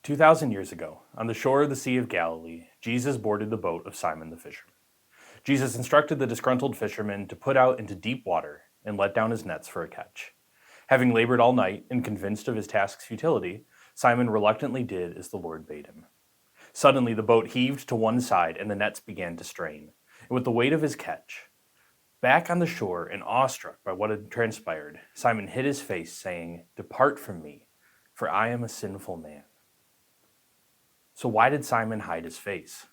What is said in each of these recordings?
2,000 years ago, on the shore of the Sea of Galilee, Jesus boarded the boat of Simon the fisherman. Jesus instructed the disgruntled fisherman to put out into deep water and let down his nets for a catch. Having labored all night and convinced of his task's futility, Simon reluctantly did as the Lord bade him. Suddenly the boat heaved to one side and the nets began to strain, and with the weight of his catch, back on the shore and awestruck by what had transpired, Simon hid his face, saying, "Depart from me, for I am a sinful man." So why did Simon hide his face?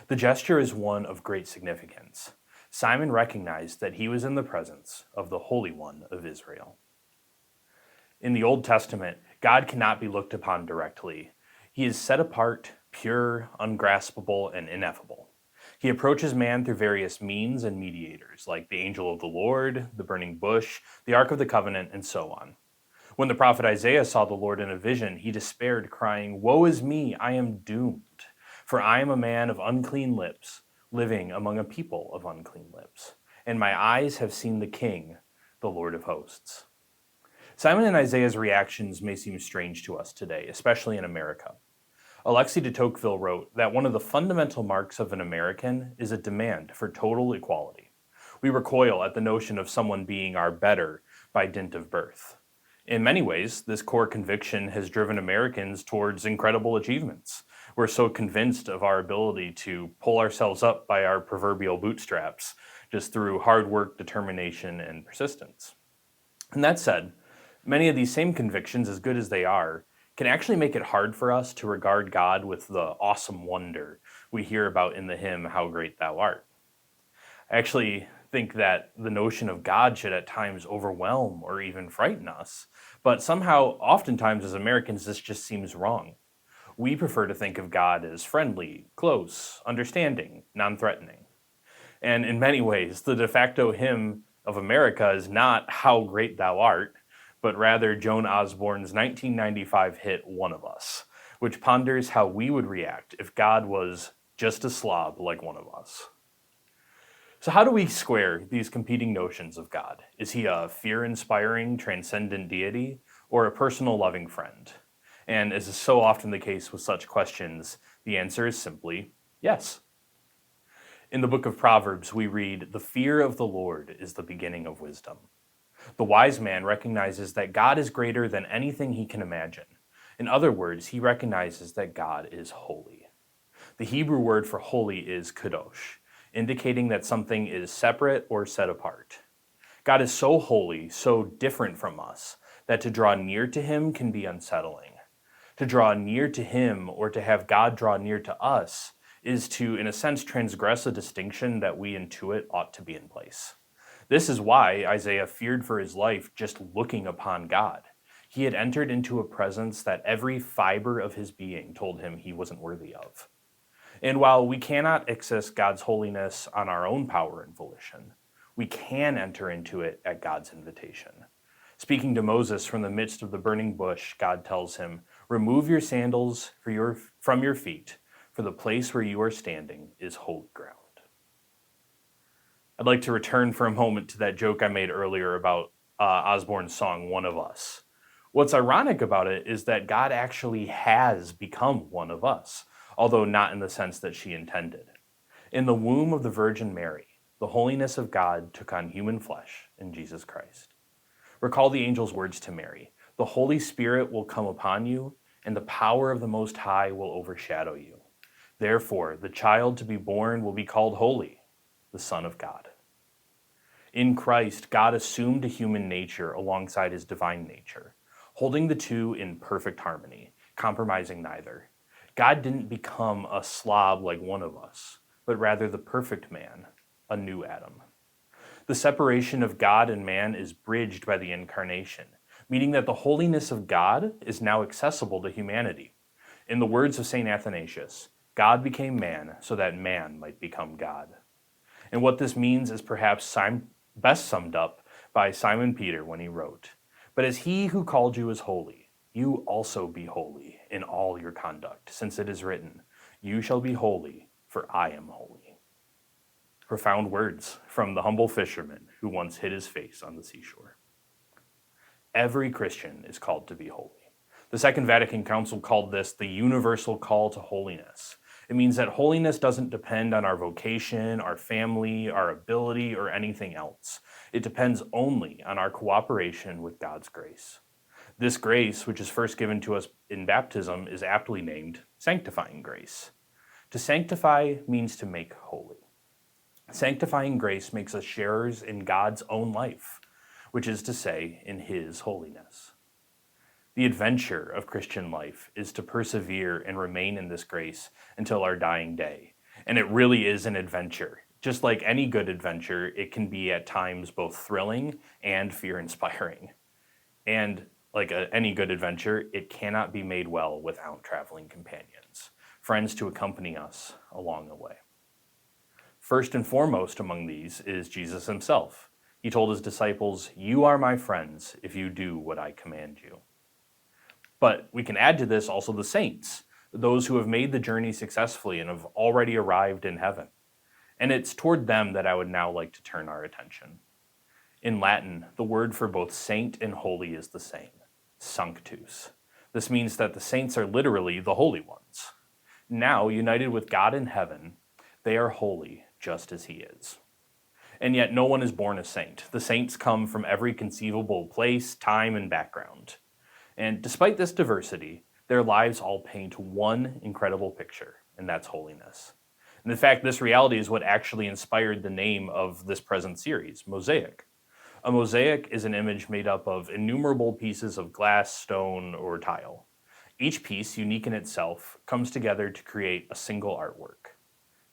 The gesture is one of great significance. Simon recognized that he was in the presence of the Holy One of Israel. In the Old Testament, God cannot be looked upon directly. He is set apart, pure, ungraspable, and ineffable. He approaches man through various means and mediators, like the angel of the Lord, the burning bush, the Ark of the Covenant, and so on. When the prophet Isaiah saw the Lord in a vision, he despaired, crying, "Woe is me, I am doomed, for I am a man of unclean lips, living among a people of unclean lips, and my eyes have seen the King, the Lord of hosts." Simon and Isaiah's reactions may seem strange to us today, especially in America. Alexis de Tocqueville wrote that one of the fundamental marks of an American is a demand for total equality. We recoil at the notion of someone being our better by dint of birth. In many ways, this core conviction has driven Americans towards incredible achievements. We're so convinced of our ability to pull ourselves up by our proverbial bootstraps just through hard work, determination, and persistence. And that said, many of these same convictions, as good as they are, can actually make it hard for us to regard God with the awesome wonder we hear about in the hymn, "How Great Thou Art." I actually think that the notion of God should at times overwhelm or even frighten us, but somehow, oftentimes as Americans, this just seems wrong. We prefer to think of God as friendly, close, understanding, non-threatening. And in many ways, the de facto hymn of America is not "How Great Thou Art," but rather Joan Osborne's 1995 hit "One of Us," which ponders how we would react if God was just a slob like one of us. So how do we square these competing notions of God? Is he a fear-inspiring, transcendent deity, or a personal, loving friend? And as is so often the case with such questions, the answer is simply yes. In the book of Proverbs, we read, "The fear of the Lord is the beginning of wisdom." The wise man recognizes that God is greater than anything he can imagine. In other words, he recognizes that God is holy. The Hebrew word for holy is kadosh, indicating that something is separate or set apart. God is so holy, so different from us, that to draw near to him can be unsettling. To draw near to him, or to have God draw near to us, is to, in a sense, transgress a distinction that we intuit ought to be in place. This is why Isaiah feared for his life just looking upon God. He had entered into a presence that every fiber of his being told him he wasn't worthy of. And while we cannot access God's holiness on our own power and volition, we can enter into it at God's invitation. Speaking to Moses from the midst of the burning bush, God tells him, "Remove your sandals from your feet, for the place where you are standing is holy ground." I'd like to return for a moment to that joke I made earlier about Osborne's song, "One of Us." What's ironic about it is that God actually has become one of us, although not in the sense that she intended. In the womb of the Virgin Mary, the holiness of God took on human flesh in Jesus Christ. Recall the angel's words to Mary, "The Holy Spirit will come upon you, and the power of the Most High will overshadow you. Therefore, the child to be born will be called Holy, the Son of God." In Christ, God assumed a human nature alongside his divine nature, holding the two in perfect harmony, compromising neither. God didn't become a slob like one of us, but rather the perfect man, a new Adam. The separation of God and man is bridged by the incarnation, meaning that the holiness of God is now accessible to humanity. In the words of St. Athanasius, God became man so that man might become God. And what this means is perhaps best summed up by Simon Peter when he wrote, "But as he who called you is holy, you also be holy in all your conduct, since it is written, 'You shall be holy, for I am holy.'" Profound words from the humble fisherman who once hid his face on the seashore. Every Christian is called to be holy. The Second Vatican Council called this the universal call to holiness. It means that holiness doesn't depend on our vocation, our family, our ability, or anything else. It depends only on our cooperation with God's grace. This grace, which is first given to us in baptism, is aptly named sanctifying grace. To sanctify means to make holy. Sanctifying grace makes us sharers in God's own life, which is to say, in His holiness. The adventure of Christian life is to persevere and remain in this grace until our dying day. And it really is an adventure. Just like any good adventure, it can be at times both thrilling and fear-inspiring. And like any good adventure, it cannot be made well without traveling companions, friends to accompany us along the way. First and foremost among these is Jesus himself. He told his disciples, "You are my friends if you do what I command you." But we can add to this also the saints, those who have made the journey successfully and have already arrived in heaven. And it's toward them that I would now like to turn our attention. In Latin, the word for both saint and holy is the same, sanctus. This means that the saints are literally the holy ones. Now, united with God in heaven, they are holy just as he is. And yet no one is born a saint. The saints come from every conceivable place, time, and background. And despite this diversity, their lives all paint one incredible picture, and that's holiness. And in fact, this reality is what actually inspired the name of this present series, Mosaic. A mosaic is an image made up of innumerable pieces of glass, stone, or tile. Each piece, unique in itself, comes together to create a single artwork.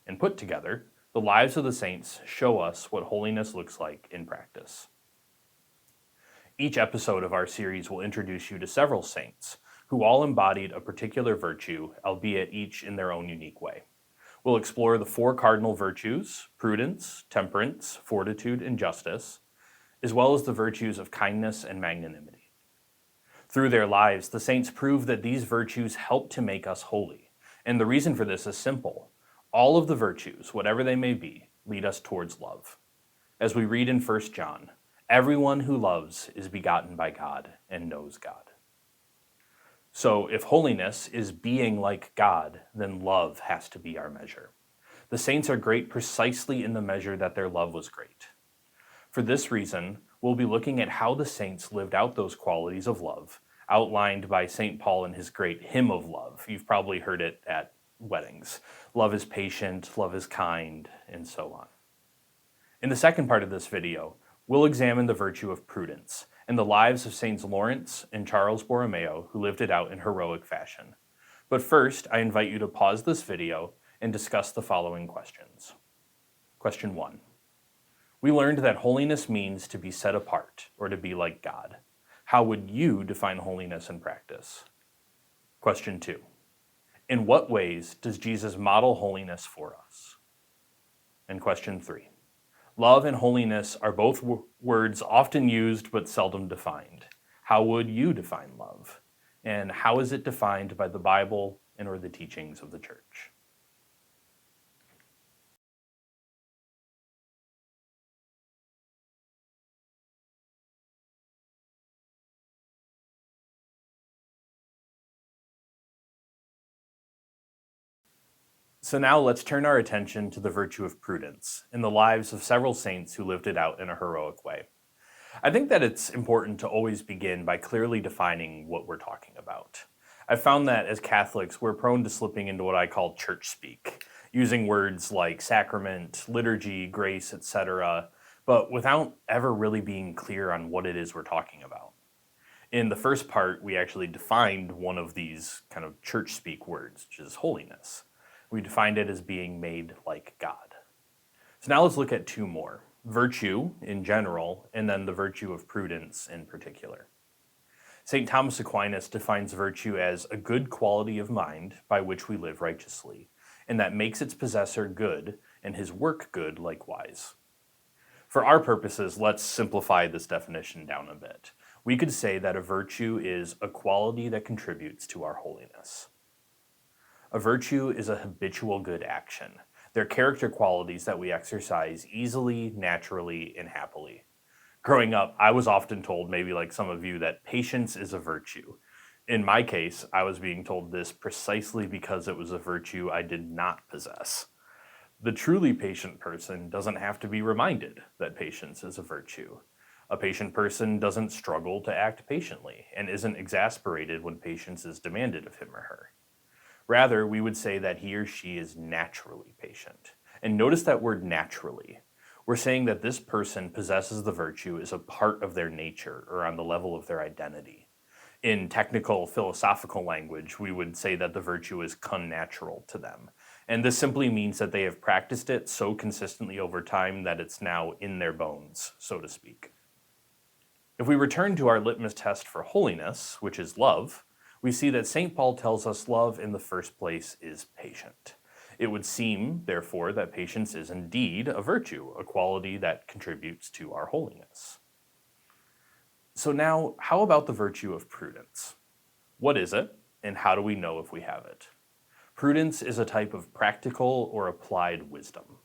And put together, the lives of the saints show us what holiness looks like in practice. Each episode of our series will introduce you to several saints who all embodied a particular virtue, albeit each in their own unique way. We'll explore the 4 cardinal virtues, prudence, temperance, fortitude, and justice, as well as the virtues of kindness and magnanimity. Through their lives, the saints prove that these virtues help to make us holy. And the reason for this is simple. All of the virtues, whatever they may be, lead us towards love. As we read in 1 John, everyone who loves is begotten by God and knows God. So if holiness is being like God, then love has to be our measure. The saints are great precisely in the measure that their love was great. For this reason, we'll be looking at how the saints lived out those qualities of love, outlined by St. Paul in his great hymn of love. You've probably heard it at weddings. Love is patient, love is kind, and so on. In the second part of this video, we'll examine the virtue of prudence and the lives of Saints Lawrence and Charles Borromeo, who lived it out in heroic fashion. But first, I invite you to pause this video and discuss the following questions. Question 1. We learned that holiness means to be set apart, or to be like God. How would you define holiness in practice? Question 2. In what ways does Jesus model holiness for us? And question 3. Love and holiness are both words often used but seldom defined. How would you define love? And how is it defined by the Bible and or the teachings of the Church? So now let's turn our attention to the virtue of prudence in the lives of several saints who lived it out in a heroic way. I think that it's important to always begin by clearly defining what we're talking about. I've found that as Catholics, we're prone to slipping into what I call church speak, using words like sacrament, liturgy, grace, etc., but without ever really being clear on what it is we're talking about. In the first part, we actually defined one of these kind of church speak words, which is holiness. We defined it as being made like God. So now let's look at 2 more. Virtue in general, and then the virtue of prudence in particular. St. Thomas Aquinas defines virtue as a good quality of mind by which we live righteously, and that makes its possessor good and his work good likewise. For our purposes, let's simplify this definition down a bit. We could say that a virtue is a quality that contributes to our holiness. A virtue is a habitual good action. They're character qualities that we exercise easily, naturally, and happily. Growing up, I was often told, maybe like some of you, that patience is a virtue. In my case, I was being told this precisely because it was a virtue I did not possess. The truly patient person doesn't have to be reminded that patience is a virtue. A patient person doesn't struggle to act patiently and isn't exasperated when patience is demanded of him or her. Rather, we would say that he or she is naturally patient. And notice that word naturally. We're saying that this person possesses the virtue as a part of their nature or on the level of their identity. In technical philosophical language, we would say that the virtue is connatural to them. And this simply means that they have practiced it so consistently over time that it's now in their bones, so to speak. If we return to our litmus test for holiness, which is love, we see that St. Paul tells us love in the first place is patient. It would seem, therefore, that patience is indeed a virtue, a quality that contributes to our holiness. So now, how about the virtue of prudence? What is it, and how do we know if we have it? Prudence is a type of practical or applied wisdom.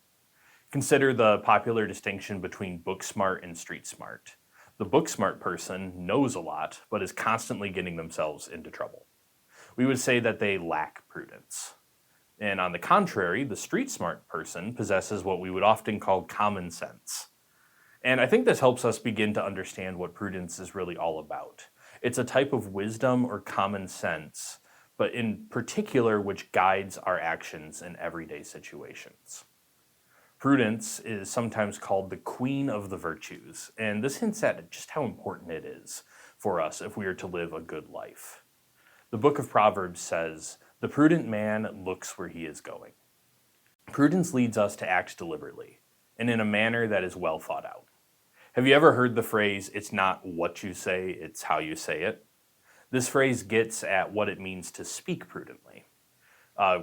Consider the popular distinction between book smart and street smart. The book smart person knows a lot, but is constantly getting themselves into trouble. We would say that they lack prudence. And on the contrary, the street smart person possesses what we would often call common sense. And I think this helps us begin to understand what prudence is really all about. It's a type of wisdom or common sense, but in particular, which guides our actions in everyday situations. Prudence is sometimes called the queen of the virtues, and this hints at just how important it is for us if we are to live a good life. The book of Proverbs says, "The prudent man looks where he is going." Prudence leads us to act deliberately, and in a manner that is well thought out. Have you ever heard the phrase, "It's not what you say, it's how you say it"? This phrase gets at what it means to speak prudently.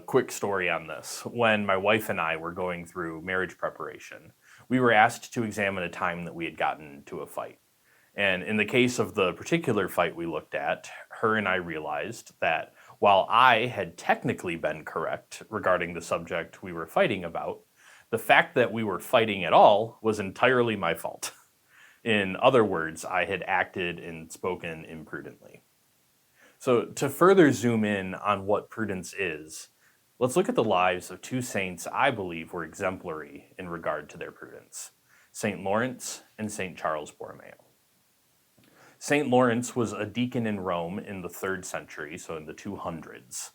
Quick story on this. When my wife and I were going through marriage preparation, we were asked to examine a time that we had gotten into a fight. And in the case of the particular fight we looked at, her and I realized that while I had technically been correct regarding the subject we were fighting about, the fact that we were fighting at all was entirely my fault. In other words, I had acted and spoken imprudently. So to further zoom in on what prudence is, let's look at the lives of two saints I believe were exemplary in regard to their prudence, St. Lawrence and St. Charles Borromeo. St. Lawrence was a deacon in Rome in the 3rd century, so in the 200s.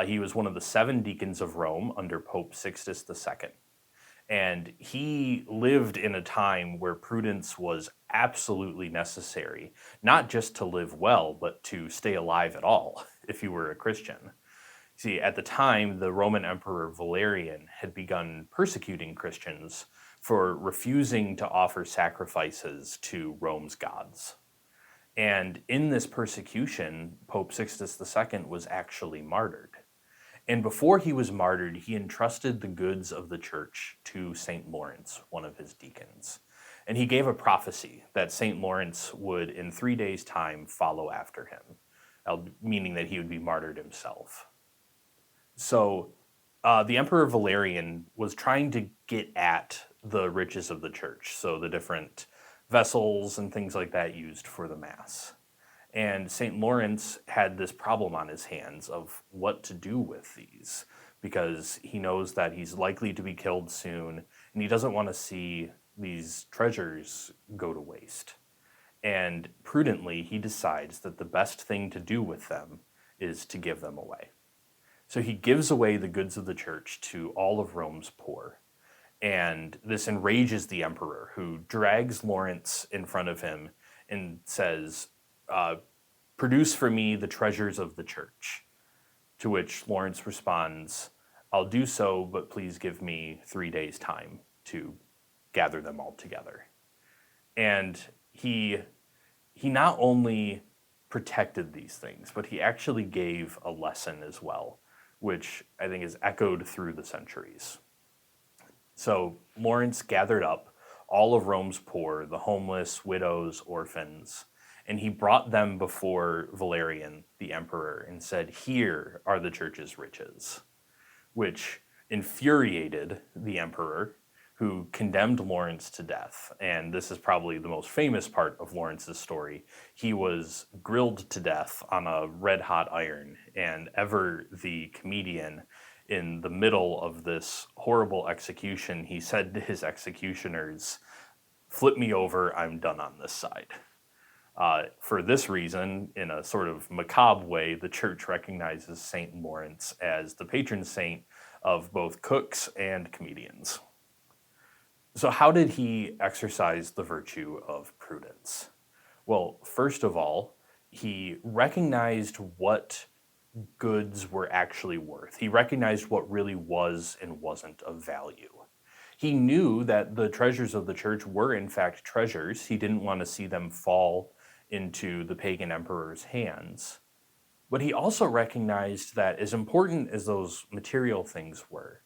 He was one of the 7 deacons of Rome under Pope Sixtus II. And he lived in a time where prudence was absolutely necessary, not just to live well, but to stay alive at all, if you were a Christian. See, at the time, the Roman Emperor Valerian had begun persecuting Christians for refusing to offer sacrifices to Rome's gods. And in this persecution, Pope Sixtus II was actually martyred. And before he was martyred, he entrusted the goods of the church to St. Lawrence, one of his deacons. And he gave a prophecy that St. Lawrence would, in 3 days' time, follow after him, meaning that he would be martyred himself. So the Emperor Valerian was trying to get at the riches of the church, so the different vessels and things like that used for the Mass. And St. Lawrence had this problem on his hands of what to do with these, because he knows that he's likely to be killed soon, and he doesn't want to see these treasures go to waste. And prudently, he decides that the best thing to do with them is to give them away. So he gives away the goods of the church to all of Rome's poor. And this enrages the emperor, who drags Lawrence in front of him and says, "Produce for me the treasures of the church." To which Lawrence responds, "I'll do so, but please give me 3 days' time to gather them all together." And he not only protected these things, but he actually gave a lesson as well, which I think is echoed through the centuries. So Lawrence gathered up all of Rome's poor, the homeless, widows, orphans, and he brought them before Valerian, the emperor, and said, "Here are the church's riches," which infuriated the emperor, who condemned Lawrence to death. And this is probably the most famous part of Lawrence's story. He was grilled to death on a red hot iron, and Ever, the comedian, in the middle of this horrible execution, he said to his executioners, "Flip me over, I'm done on this side." For this reason, in a sort of macabre way, the church recognizes St. Lawrence as the patron saint of both cooks and comedians. So, how did he exercise the virtue of prudence? Well, first of all, he recognized what goods were actually worth. He recognized what really was and wasn't of value. He knew that the treasures of the church were, in fact, treasures. He didn't want to see them fall into the pagan emperor's hands. But he also recognized that, as important as those material things were,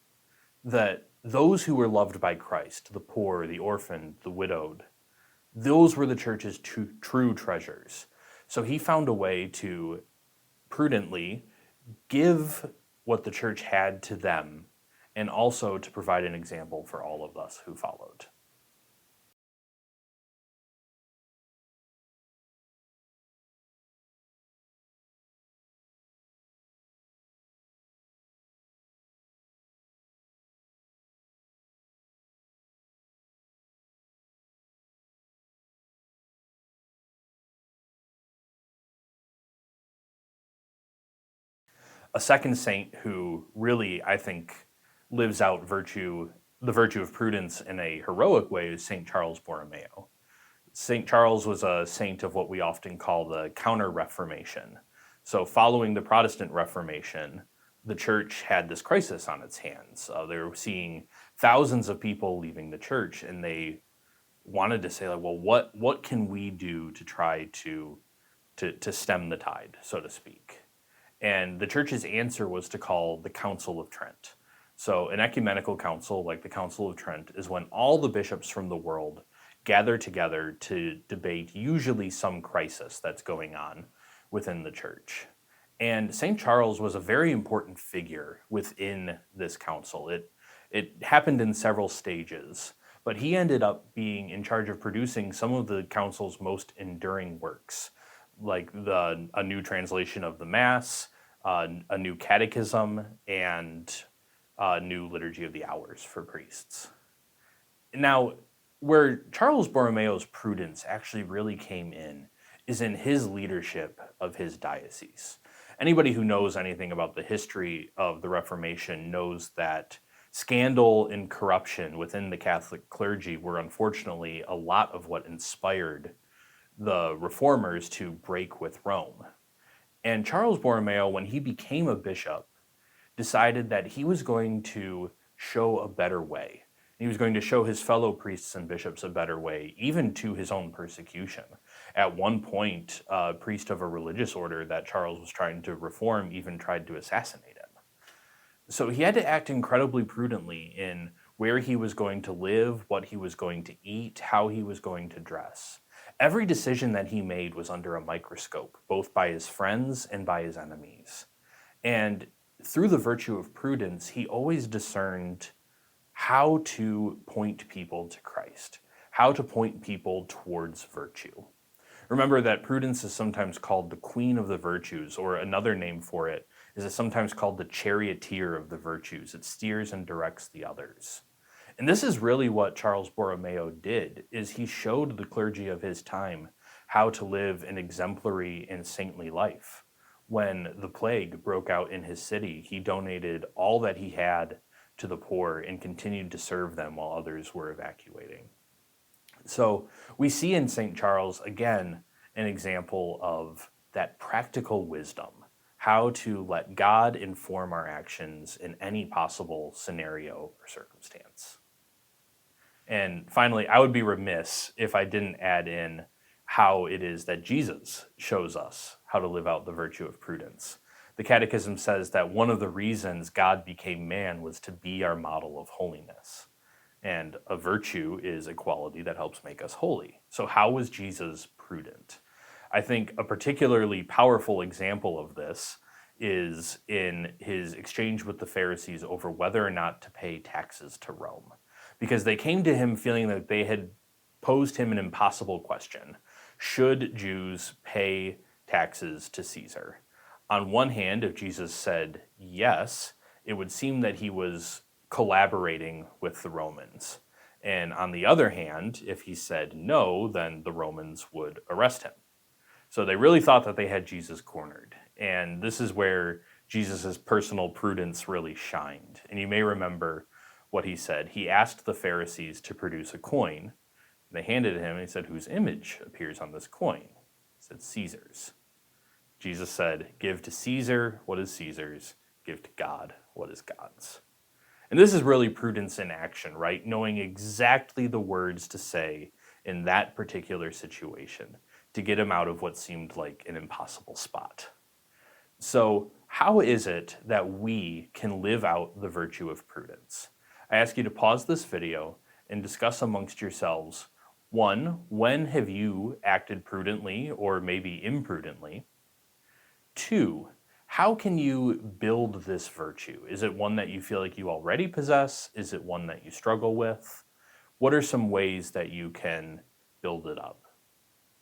that those who were loved by Christ, the poor, the orphaned, the widowed, those were the church's true treasures. So he found a way to prudently give what the church had to them, and also to provide an example for all of us who followed. A second saint who really, I think, lives out the virtue of prudence in a heroic way is St. Charles Borromeo. St. Charles was a saint of what we often call the Counter-Reformation. So following the Protestant Reformation, the church had this crisis on its hands. They were seeing thousands of people leaving the church, and they wanted to say, like, well, what can we do to try to stem the tide, so to speak? And the church's answer was to call the Council of Trent. So an ecumenical council, like the Council of Trent, is when all the bishops from the world gather together to debate usually some crisis that's going on within the church. And St. Charles was a very important figure within this council. It happened in several stages, but he ended up being in charge of producing some of the council's most enduring works, like a new translation of the Mass, a new catechism, and a new liturgy of the hours for priests. Now, where Charles Borromeo's prudence actually really came in is in his leadership of his diocese. Anybody who knows anything about the history of the Reformation knows that scandal and corruption within the Catholic clergy were unfortunately a lot of what inspired the reformers to break with Rome. And Charles Borromeo, when he became a bishop, decided that he was going to show a better way. He was going to show his fellow priests and bishops a better way, even to his own persecution. At one point, a priest of a religious order that Charles was trying to reform even tried to assassinate him. So he had to act incredibly prudently in where he was going to live, what he was going to eat, how he was going to dress. Every decision that he made was under a microscope, both by his friends and by his enemies. And through the virtue of prudence, he always discerned how to point people to Christ, how to point people towards virtue. Remember that prudence is sometimes called the queen of the virtues, or another name for it is it's sometimes called the charioteer of the virtues. It steers and directs the others. And this is really what Charles Borromeo did, is he showed the clergy of his time how to live an exemplary and saintly life. When the plague broke out in his city, he donated all that he had to the poor and continued to serve them while others were evacuating. So we see in St. Charles, again, an example of that practical wisdom, how to let God inform our actions in any possible scenario or circumstance. And finally, I would be remiss if I didn't add in how it is that Jesus shows us how to live out the virtue of prudence. The Catechism says that one of the reasons God became man was to be our model of holiness. And a virtue is a quality that helps make us holy. So how was Jesus prudent? I think a particularly powerful example of this is in his exchange with the Pharisees over whether or not to pay taxes to Rome. because they came to him feeling that they had posed him an impossible question. Should Jews pay taxes to Caesar? On one hand, if Jesus said yes, it would seem that he was collaborating with the Romans. And on the other hand, if he said no, then the Romans would arrest him. So they really thought that they had Jesus cornered. And this is where Jesus' personal prudence really shined. And you may remember what he said. He asked the Pharisees to produce a coin. They handed it to him and he said, "Whose image appears on this coin?" He said, "Caesar's." Jesus said, "Give to Caesar what is Caesar's, give to God what is God's." And this is really prudence in action, right? Knowing exactly the words to say in that particular situation to get him out of what seemed like an impossible spot. So, how is it that we can live out the virtue of prudence? I ask you to pause this video and discuss amongst yourselves, one, when have you acted prudently or maybe imprudently? Two, how can you build this virtue? Is it one that you feel like you already possess? Is it one that you struggle with? What are some ways that you can build it up?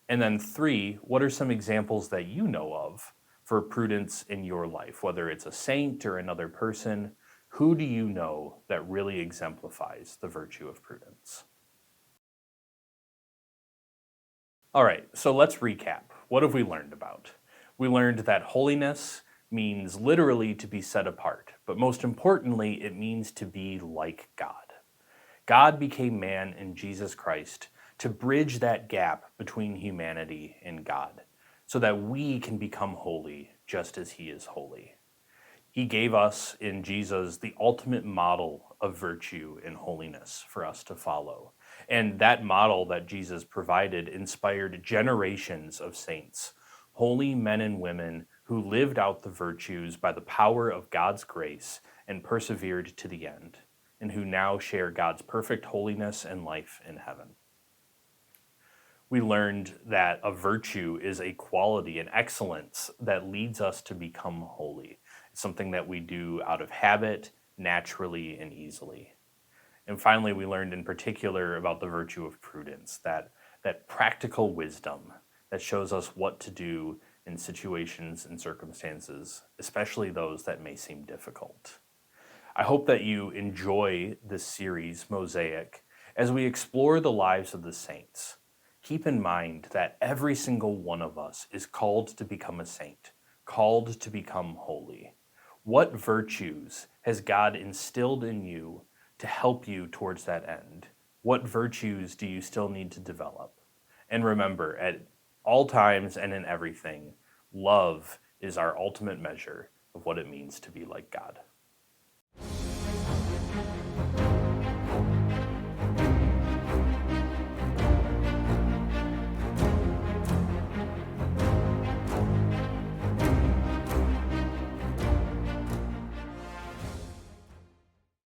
And then three, what are some examples that you know of for prudence in your life? Whether it's a saint or another person, who do you know that really exemplifies the virtue of prudence? All right, so let's recap. What have we learned about? We learned that holiness means literally to be set apart, but most importantly, it means to be like God. God became man in Jesus Christ to bridge that gap between humanity and God, so that we can become holy just as he is holy. He gave us in Jesus the ultimate model of virtue and holiness for us to follow. And that model that Jesus provided inspired generations of saints, holy men and women who lived out the virtues by the power of God's grace and persevered to the end, and who now share God's perfect holiness and life in heaven. We learned that a virtue is a quality, an excellence that leads us to become holy. It's something that we do out of habit, naturally and easily. And finally, we learned in particular about the virtue of prudence, that practical wisdom that shows us what to do in situations and circumstances, especially those that may seem difficult. I hope that you enjoy this series, Mosaic, as we explore the lives of the saints. Keep in mind that every single one of us is called to become a saint, called to become holy. What virtues has God instilled in you to help you towards that end? What virtues do you still need to develop? And remember, at all times and in everything, love is our ultimate measure of what it means to be like God.